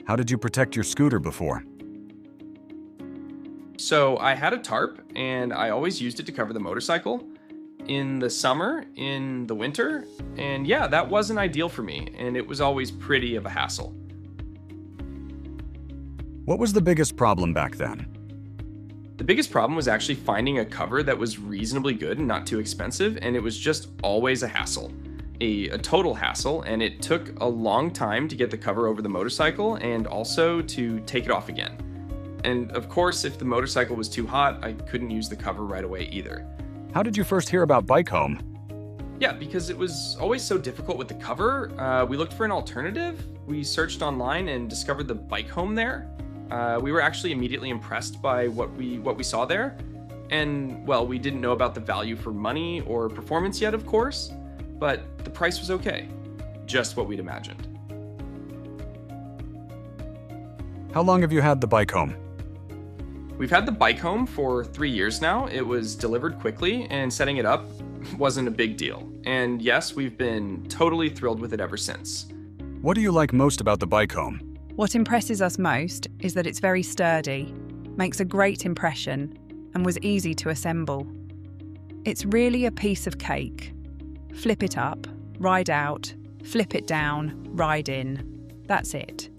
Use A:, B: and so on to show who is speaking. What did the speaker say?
A: How did you protect your scooter before?
B: So I had a tarp, and I always used it to cover the motorcycle in the summer, in the winter, and yeah, that wasn't ideal for me, and it was always pretty of a hassle.
A: What was the biggest problem back then?
B: The biggest problem was actually finding a cover that was reasonably good and not too expensive, and it was just always a hassle. A total hassle, and it took a long time to get the cover over the motorcycle and also to take it off again. And of course, if the motorcycle was too hot, I couldn't use the cover right away either.
A: How did you first hear about BIKEHOME?
B: Yeah, because it was always so difficult with the cover, we looked for an alternative. We searched online and discovered the BIKEHOME there. We were actually immediately impressed by what we saw there. And, well, we didn't know about the value for money or performance yet, of course, but the price was okay. Just what we'd imagined.
A: How long have you had the BIKEHOME?
B: We've had the BIKEHOME for 3 years now. It was delivered quickly, and setting it up wasn't a big deal. And yes, we've been totally thrilled with it ever since.
A: What do you like most about the BIKEHOME?
C: What impresses us most is that it's very sturdy, makes a great impression, and was easy to assemble. It's really a piece of cake. Flip it up, ride out, flip it down, ride in. That's it.